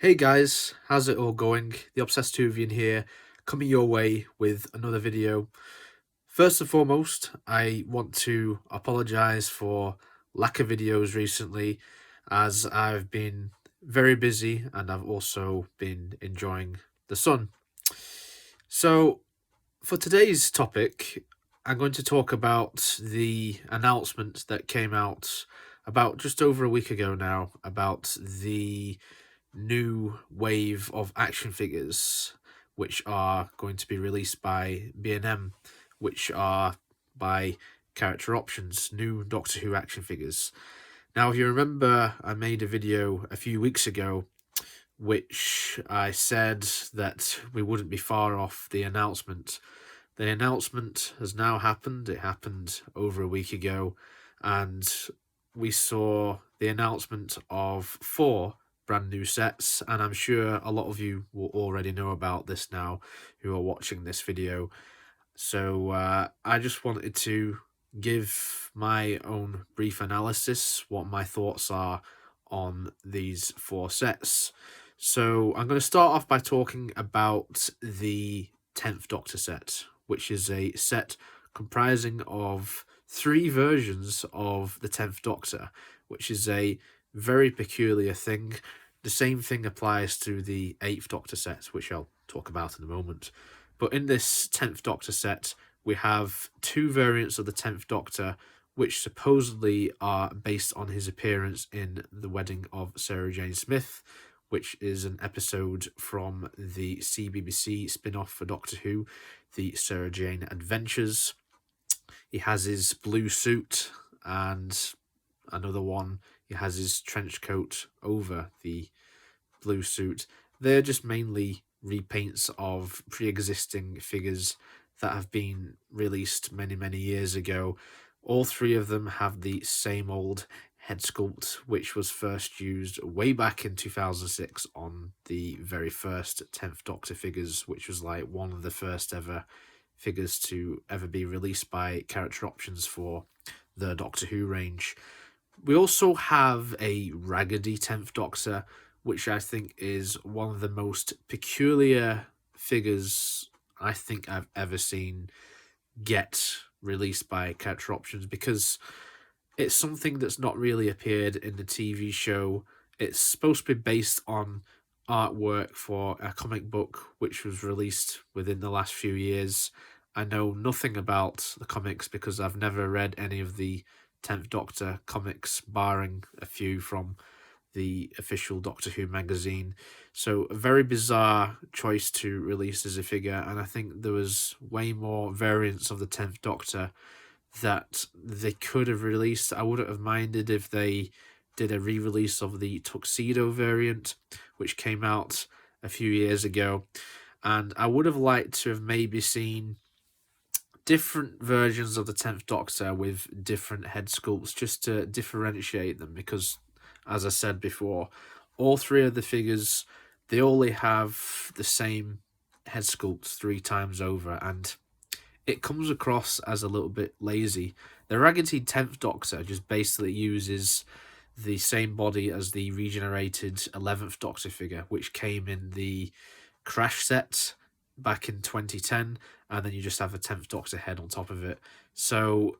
Hey guys, how's it all going? The Obsessed Tuvian here, coming your way with another video. First and foremost, I want to apologize for lack of videos recently, as I've been very busy and I've also been enjoying the sun. So, for today's topic, I'm going to talk about the announcement that came out about just over a week ago now about the new wave of action figures which are going to be released by B&M, which are by Character Options, new Doctor Who action figures. Now, if you remember, I made a video a few weeks ago which I said that we wouldn't be far off the announcement. The announcement has now happened. It happened over a week ago, and we saw the announcement of four brand new sets, and I'm sure a lot of you will already know about this now who are watching this video. So I just wanted to give my own brief analysis, what my thoughts are on these four sets. So I'm going to start off by talking about the 10th Doctor set, which is a set comprising of three versions of the 10th Doctor, which is a very peculiar thing. The same thing applies to the 8th Doctor set, which I'll talk about in a moment. But in this 10th Doctor set, we have two variants of the 10th Doctor, which supposedly are based on his appearance in The Wedding of Sarah Jane Smith, which is an episode from the CBBC spin off for Doctor Who, the Sarah Jane Adventures. He has his blue suit, and another one, he has his trench coat over the blue suit. They're just mainly repaints of pre-existing figures that have been released many, many years ago. All three of them have the same old head sculpt, which was first used way back in 2006 on the very first 10th Doctor figures, which was like one of the first ever figures to ever be released by Character Options for the Doctor Who range. We also have a raggedy 10th Doctor, which I think is one of the most peculiar figures I think I've ever seen get released by Character Options, because it's something that's not really appeared in the TV show. It's supposed to be based on artwork for a comic book which was released within the last few years. I know nothing about the comics because I've never read any of the 10th Doctor comics, barring a few from the official Doctor Who magazine. So a very bizarre choice to release as a figure, and I think there was way more variants of the 10th Doctor that they could have released. I wouldn't have minded if they did a re-release of the Tuxedo variant, which came out a few years ago. And I would have liked to have maybe seen different versions of the 10th Doctor with different head sculpts just to differentiate them, because as I said before, all three of the figures, they only have the same head sculpt three times over, and it comes across as a little bit lazy. The Raggedy 10th Doctor just basically uses the same body as the regenerated 11th Doctor figure, which came in the Crash set back in 2010, and then you just have a 10th Doctor head on top of it. So,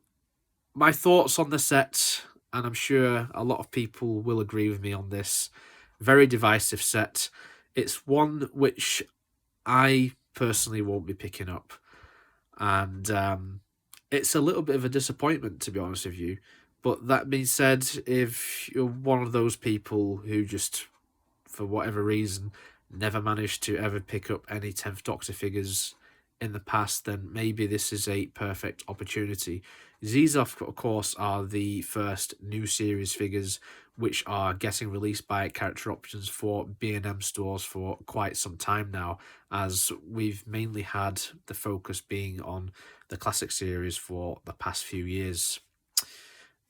my thoughts on the set, and I'm sure a lot of people will agree with me on this, very divisive set. It's one which I personally won't be picking up, and it's a little bit of a disappointment, to be honest with you. But that being said, if you're one of those people who just, for whatever reason, never managed to ever pick up any 10th Doctor figures in the past, then maybe this is a perfect opportunity. These, of course, are the first new series figures which are getting released by Character Options for B&M stores for quite some time now, as we've mainly had the focus being on the classic series for the past few years.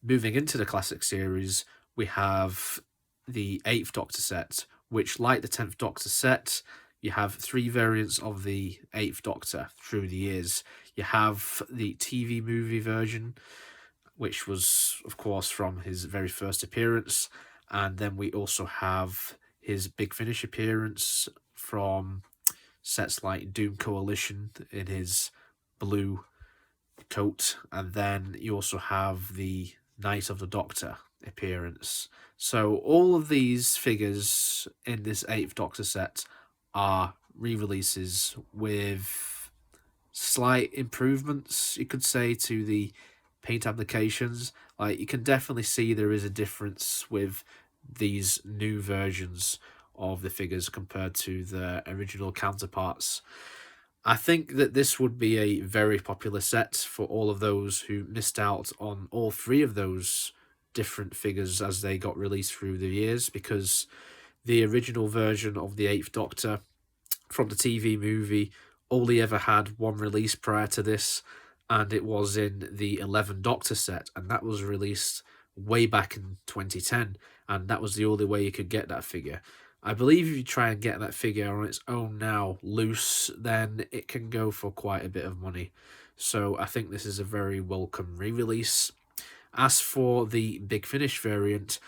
Moving into the classic series, we have the 8th Doctor set, which, like the 10th Doctor set, you have three variants of the 8th Doctor through the years. You have the TV movie version, which was, of course, from his very first appearance, and then we also have his Big Finish appearance from sets like Doom Coalition in his blue coat, and then you also have the Night of the Doctor appearance. So all of these figures in this 8th Doctor set are re-releases with slight improvements, you could say, to the paint applications. Like, you can definitely see there is a difference with these new versions of the figures compared to the original counterparts. I think that this would be a very popular set for all of those who missed out on all three of those different figures as they got released through the years, because the original version of the 8th Doctor from the TV movie only ever had one release prior to this, and it was in the 11 Doctor set, and that was released way back in 2010, and that was the only way you could get that figure. I believe if you try and get that figure on its own now, loose, then it can go for quite a bit of money. So I think this is a very welcome re-release. As for the Big Finish variant,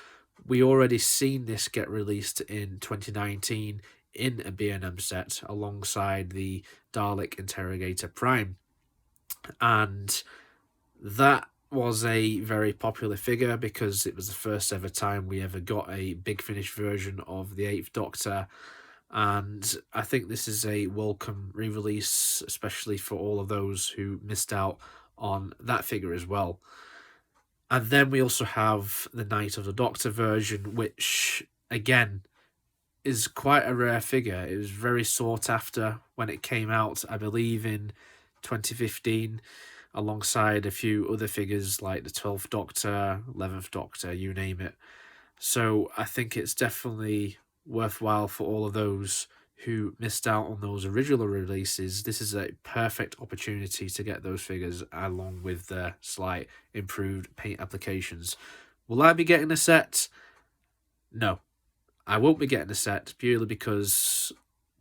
we already seen this get released in 2019 in a B&M set alongside the Dalek Interrogator Prime. And that was a very popular figure because it was the first ever time we ever got a Big Finish version of the 8th Doctor. And I think this is a welcome re-release, especially for all of those who missed out on that figure as well. And then we also have the Night of the Doctor version, which, again, is quite a rare figure. It was very sought after when it came out, I believe, in 2015, alongside a few other figures like the 12th Doctor, 11th Doctor, you name it. So I think it's definitely worthwhile for all of those who missed out on those original releases. This is a perfect opportunity to get those figures along with the slight improved paint applications. Will I be getting a set? No, I won't be getting a set, purely because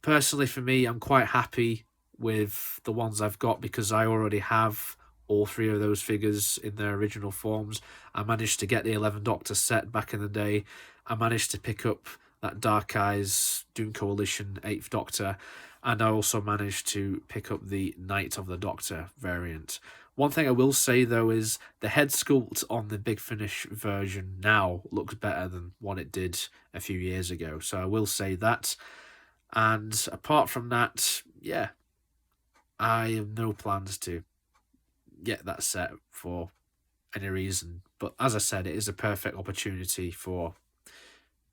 personally for me, I'm quite happy with the ones I've got because I already have all three of those figures in their original forms. I managed to get the 11 Doctor set back in the day. I managed to pick up that Dark Eyes Doom Coalition 8th Doctor, and I also managed to pick up the Night of the Doctor variant. One thing I will say though is the head sculpt on the Big Finish version now looks better than what it did a few years ago, so I will say that. And apart from that, yeah, I have no plans to get that set for any reason. But as I said, it is a perfect opportunity for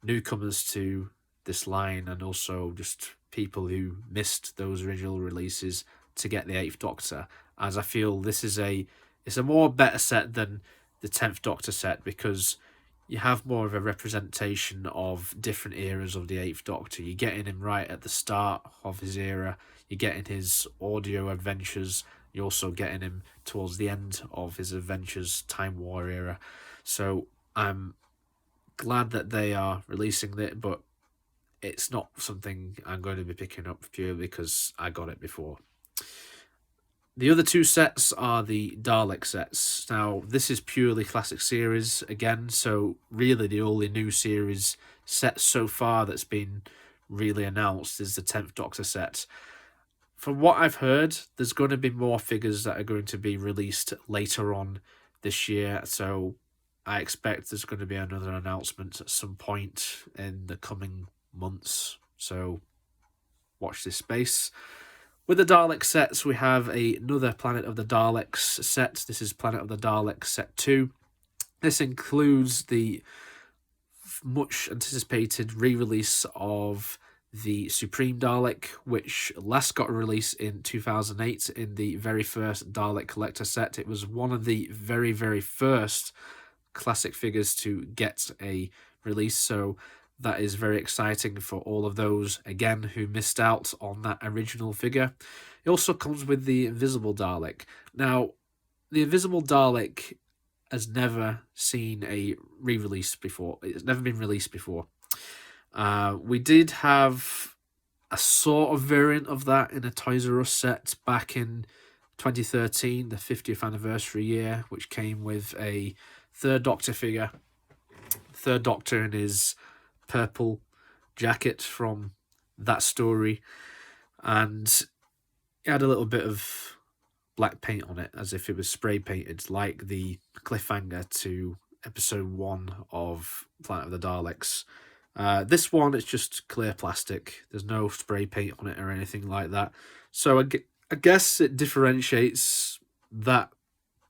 newcomers to this line and also just people who missed those original releases to get the 8th Doctor, as I feel this is it's a more better set than the 10th Doctor set because you have more of a representation of different eras of the 8th Doctor. You're getting him right at the start of his era, you're getting his audio adventures, you're also getting him towards the end of his adventures Time War era. So I'm glad that they are releasing it, but it's not something I'm going to be picking up purely because I got it before. The other two sets are the Dalek sets. Now, this is purely classic series again, so really the only new series set so far that's been really announced is the 10th Doctor set. From what I've heard, there's going to be more figures that are going to be released later on this year, so I expect there's going to be another announcement at some point in the coming months, so watch this space. With the Dalek sets, we have another Planet of the Daleks set. This is Planet of the Daleks set 2. This includes the much anticipated re-release of the Supreme Dalek, which last got a release in 2008 in the very first Dalek Collector set. It was one of the very, very first classic figures to get a release, so that is very exciting for all of those, again, who missed out on that original figure. It also comes with the Invisible Dalek. Now, the Invisible Dalek has never seen a re-release before. It's never been released before. We did have a sort of variant of that in a Toys R Us set back in 2013, the 50th anniversary year, which came with a Third Doctor figure. Third Doctor in his purple jacket from that story, and it had a little bit of black paint on it as if it was spray painted, like the cliffhanger to episode 1 of Planet of the Daleks. This one, it's just clear plastic. There's no spray paint on it or anything like that. So I guess it differentiates that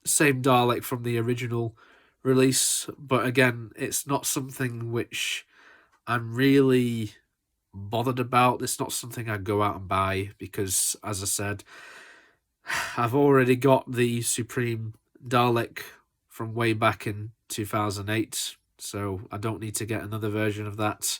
same Dalek from the original release. But again, it's not something which I'm really bothered about. It's not something I'd go out and buy because, as I said, I've already got the Supreme Dalek from way back in 2008, so I don't need to get another version of that.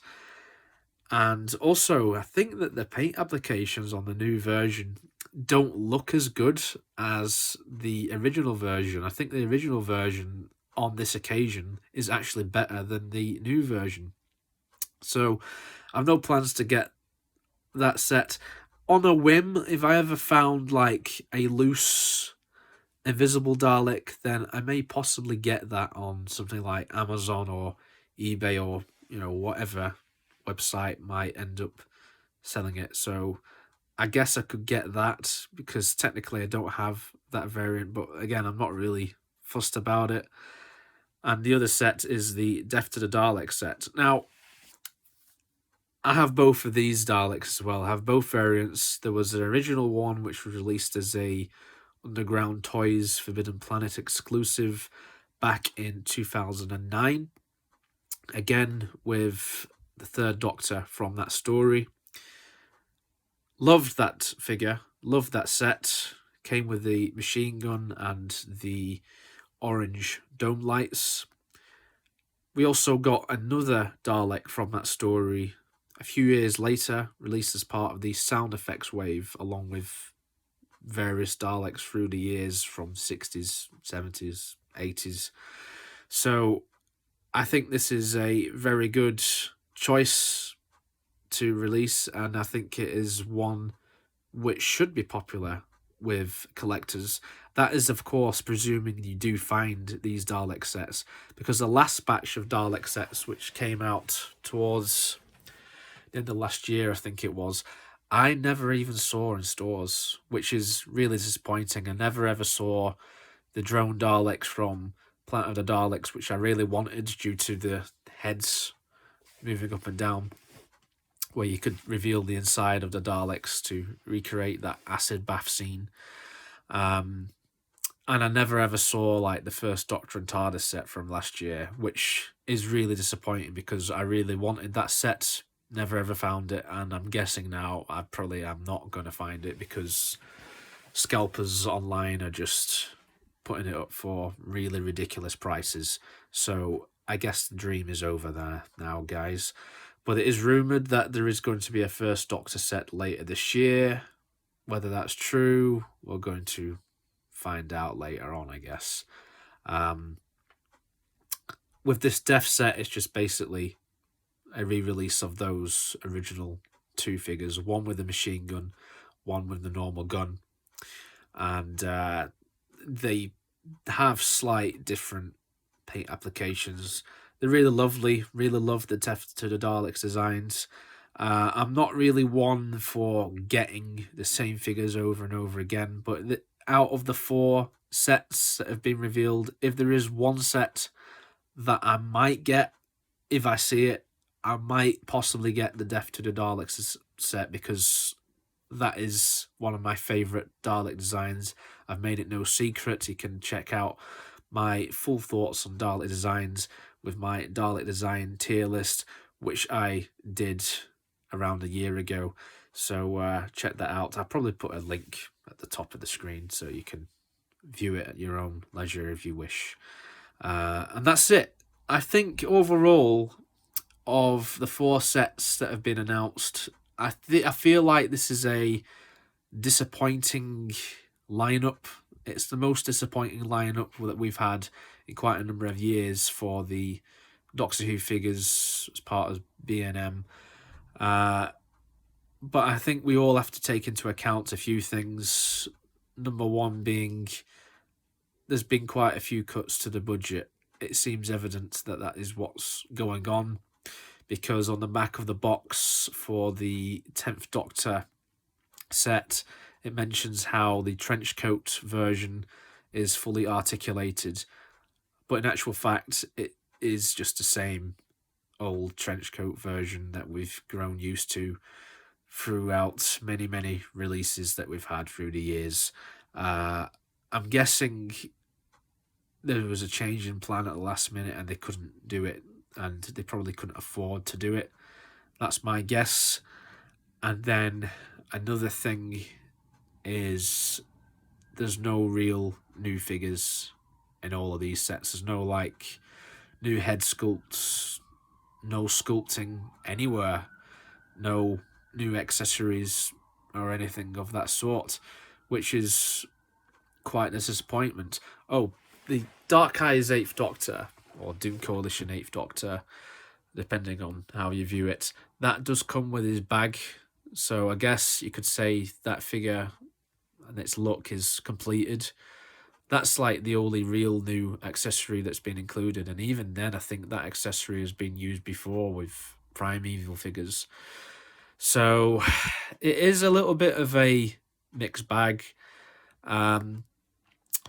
And also, I think that the paint applications on the new version don't look as good as the original version. I think the original version on this occasion is actually better than the new version. So I've no plans to get that set. On a whim, if I ever found like a loose Invisible Dalek, then I may possibly get that on something like Amazon or eBay or whatever website might end up selling it. So I guess I could get that because technically I don't have that variant, but again, I'm not really fussed about it. And the other set is the Death to the Dalek set. Now, I have both of these Daleks as well. I have both variants. There was an original one which was released as a Underground Toys Forbidden Planet exclusive back in 2009. Again, with the third Doctor from that story. Loved that figure. Loved that set. Came with the machine gun and the orange dome lights. We also got another Dalek from that story a few years later, released as part of the sound effects wave, along with various Daleks through the years from 60s, 70s, 80s. So I think this is a very good choice to release, and I think it is one which should be popular with collectors. That is, of course, presuming you do find these Dalek sets, because the last batch of Dalek sets, which came out towards the end of last year, I think it was, I never even saw in stores, which is really disappointing. I never ever saw the drone Daleks from Planet of the Daleks, which I really wanted due to the heads moving up and down, where you could reveal the inside of the Daleks to recreate that acid bath scene. And I never ever saw like the first Doctor and TARDIS set from last year, which is really disappointing because I really wanted that set. Never ever found it, and I'm guessing now I probably am not going to find it because scalpers online are just putting it up for really ridiculous prices. So I guess the dream is over there now, guys. But it is rumoured that there is going to be a first Doctor set later this year. Whether that's true, we're going to find out later on, I guess. With this Death set, it's just basically a re-release of those original two figures, one with the machine gun, one with the normal gun, and they have slight different paint applications. They're really lovely. Really love the Death to the Daleks designs. I'm not really one for getting the same figures over and over again, but out of the 4 sets that have been revealed, if there is one set that I might get, if I see it, I might possibly get the Death to the Daleks set because that is one of my favourite Dalek designs. I've made it no secret. You can check out my full thoughts on Dalek designs with my Dalek design tier list, which I did around a year ago. So check that out. I'll probably put a link at the top of the screen so you can view it at your own leisure if you wish. And that's it. I think overall, of the 4 sets that have been announced, I feel like this is a disappointing lineup. It's the most disappointing lineup that we've had in quite a number of years for the Doctor Who figures as part of B&M. But I think we all have to take into account a few things. Number one being there's been quite a few cuts to the budget. It seems evident that that is what's going on. because on the back of the box for the 10th Doctor set, it mentions how the trench coat version is fully articulated, but in actual fact, it is just the same old trench coat version that we've grown used to throughout many releases that we've had through the years. I'm guessing there was a change in plan at the last minute and they couldn't do it, and they probably couldn't afford to do it. That's my guess. And then another thing is there's no real new figures in all of these sets. There's no like new head sculpts, no sculpting anywhere, no new accessories or anything of that sort, which is quite a disappointment. Oh, the Dark Eyes 8th Doctor, or Doom Coalition 8th Doctor, depending on how you view it, that does come with his bag. So I guess you could say that figure and its look is completed. That's like the only real new accessory that's been included, and even then I think that accessory has been used before with Primeval figures. So it is a little bit of a mixed bag.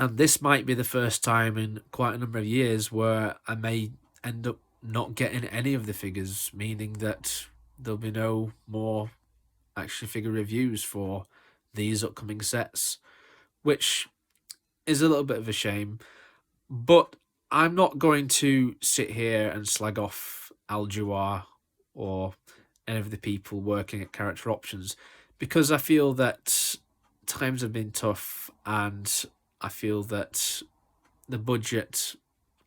And this might be the first time in quite a number of years where I may end up not getting any of the figures, meaning that there'll be no more action figure reviews for these upcoming sets, which is a little bit of a shame. But I'm not going to sit here and slag off Al Jawar or any of the people working at Character Options, because I feel that times have been tough and I feel that the budget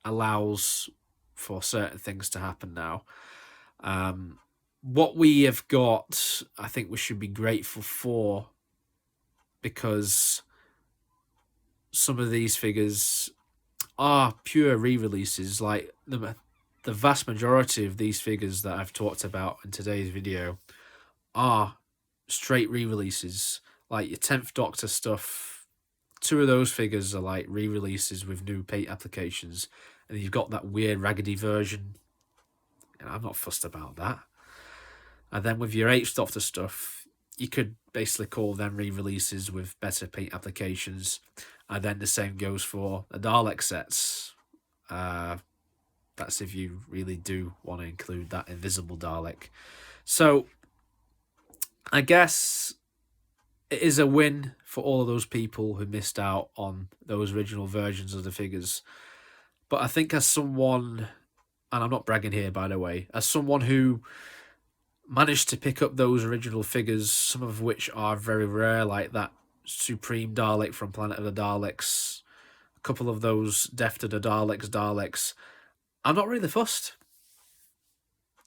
allows for certain things to happen now. What we have got, I think we should be grateful for, because some of these figures are pure re-releases. Like the vast majority of these figures that I've talked about in today's video are straight re-releases. Like your 10th Doctor stuff, 2 of those figures are like re-releases with new paint applications, and you've got that weird raggedy version, and I'm not fussed about that. And then with your 8th Doctor stuff, you could basically call them re-releases with better paint applications, and then the same goes for the Dalek sets. That's if you really do want to include that invisible Dalek. So I guess it is a win for all of those people who missed out on those original versions of the figures. But I think as someone, and I'm not bragging here by the way, as someone who managed to pick up those original figures, some of which are very rare, like that Supreme Dalek from Planet of the Daleks, a couple of those Death of the Daleks, I'm not really fussed.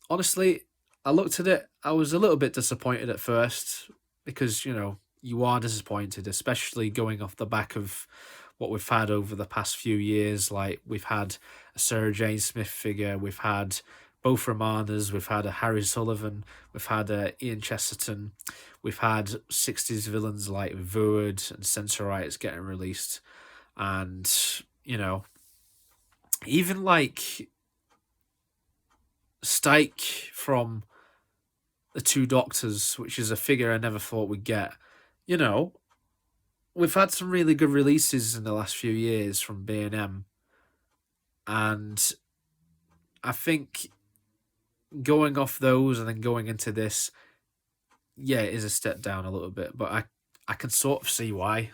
Honestly, I looked at it, I was a little bit disappointed at first, because, you know, you are disappointed, especially going off the back of what we've had over the past few years. Like, we've had a Sarah Jane Smith figure, we've had both Romanas, we've had a Harry Sullivan, we've had a Ian Chesterton, we've had 60s villains like Void and Sensorites getting released, and, you know, even like Stike from the 2 Doctors, which is a figure I never thought we'd get. You know, we've had some really good releases in the last few years from B&M, and I think going off those and then going into this, yeah, it is a step down a little bit, but I can sort of see why,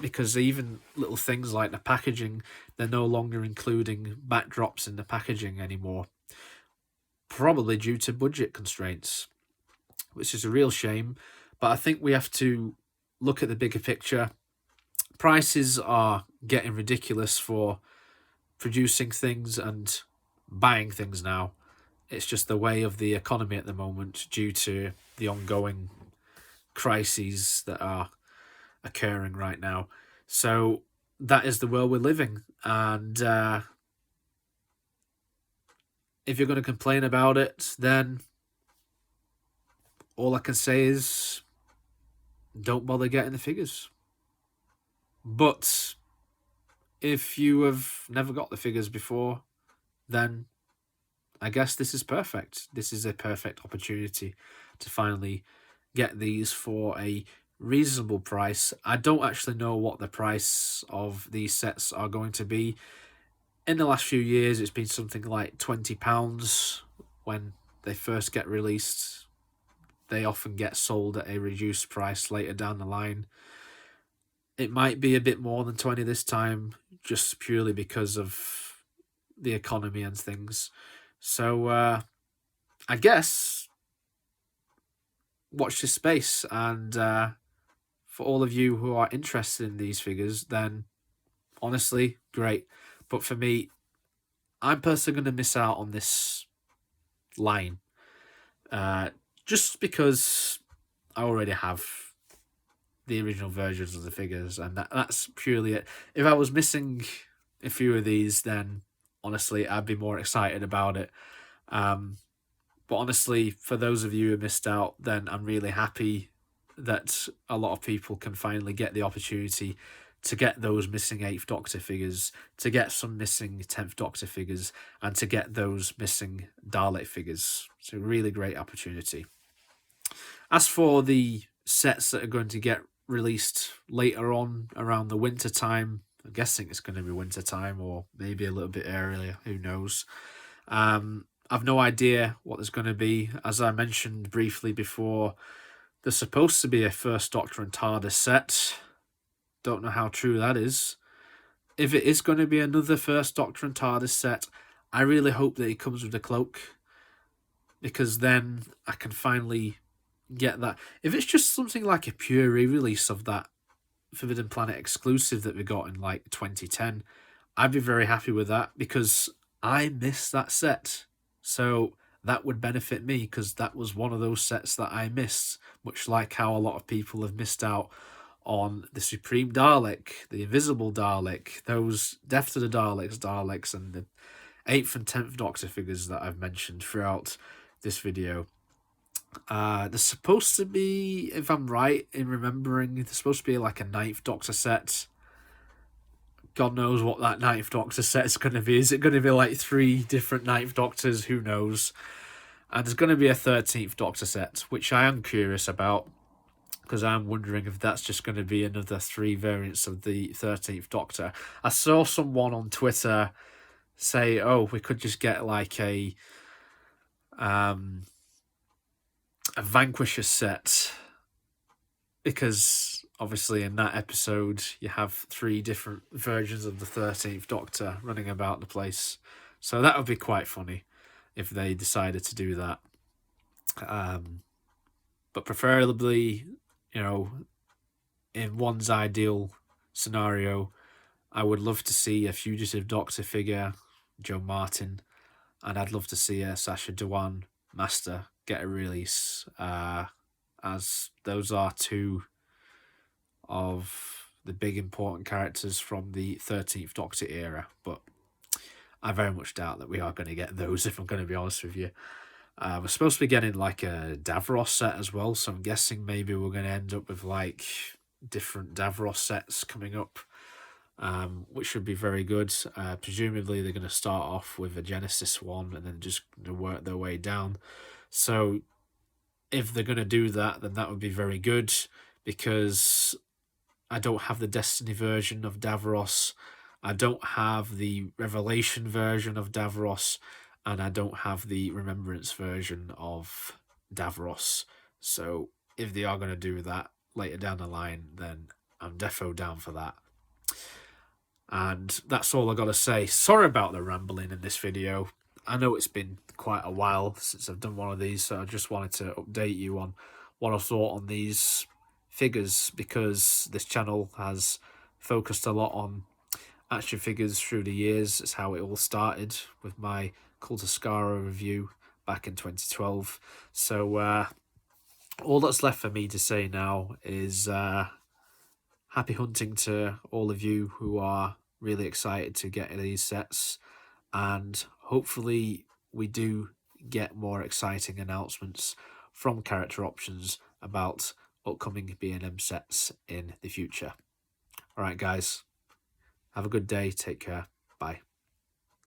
because even little things like the packaging, they're no longer including backdrops in the packaging anymore, probably due to budget constraints, which is a real shame. But I think we have to look at the bigger picture. Prices are getting ridiculous for producing things and buying things now. It's just the way of the economy at the moment due to the ongoing crises that are occurring right now. So that is the world we're living. And if you're going to complain about it, then all I can say is don't bother getting the figures. But if you have never got the figures before, then I guess this is perfect. This is a perfect opportunity to finally get these for a reasonable price. I don't actually know what the price of these sets are going to be. In the last few years, it's been something like £20 when they first get released. They often get sold at a reduced price later down the line. It might be a bit more than 20 this time, just purely because of the economy and things. So I guess watch this space, and for all of you who are interested in these figures, then honestly, great. But for me, I'm personally going to miss out on this line, just because I already have the original versions of the figures, and that's purely it. If I was missing a few of these, then honestly, I'd be more excited about it. But honestly, for those of you who missed out, then I'm really happy that a lot of people can finally get the opportunity to get those missing 8th Doctor figures, to get some missing 10th Doctor figures, and to get those missing Dalek figures. It's a really great opportunity. As for the sets that are going to get released later on around the winter time, I'm guessing it's going to be winter time or maybe a little bit earlier, who knows. I've no idea what there's going to be. As I mentioned briefly before, there's supposed to be a First Doctor and TARDIS set. Don't know how true that is. If it is going to be another First Doctor and TARDIS set, I really hope that it comes with a cloak, because then I can finally get that. If it's just something like a pure re-release of that Forbidden Planet exclusive that we got in like 2010, I'd be very happy with that, because I missed that set. So that would benefit me, because that was one of those sets that I missed, much like how a lot of people have missed out on the Supreme Dalek, the Invisible Dalek, those Death to the Daleks, and the 8th and 10th Doctor figures that I've mentioned throughout this video. There's supposed to be, if I'm right in remembering, there's supposed to be like a 9th Doctor set. God knows what that 9th Doctor set is going to be. Is it going to be like 3 different 9th Doctors? Who knows? And there's going to be a 13th Doctor set, which I am curious about, because I'm wondering if that's just going to be another 3 variants of the 13th Doctor. I saw someone on Twitter say, oh, we could just get like a Vanquisher set, because obviously in that episode you have 3 different versions of the 13th Doctor running about the place. So that would be quite funny if they decided to do that. But preferably, you know, in one's ideal scenario, I would love to see a Fugitive Doctor figure, Jo Martin, and I'd love to see a Sacha Dhawan Master get a release, as those are 2 of the big important characters from the 13th Doctor era. But I very much doubt that we are going to get those, if I'm going to be honest with you. We're supposed to be getting like a Davros set as well, so I'm guessing maybe we're going to end up with like different Davros sets coming up, which should be very good. Presumably they're going to start off with a Genesis one and then just work their way down. So if they're going to do that, then that would be very good, because I don't have the Destiny version of Davros, I don't have the Revelation version of Davros, and I don't have the Remembrance version of Davros. So if they are going to do that later down the line, then I'm defo down for that. And that's all I got to say. Sorry about the rambling in this video. I know it's been quite a while since I've done one of these, so I just wanted to update you on what I thought on these figures, because this channel has focused a lot on action figures through the years. It's how it all started with my Cult of Skaro review back in 2012. So all that's left for me to say now is happy hunting to all of you who are really excited to get these sets, and hopefully we do get more exciting announcements from Character Options about upcoming B&M sets in the future. Alright guys, have a good day, take care, bye.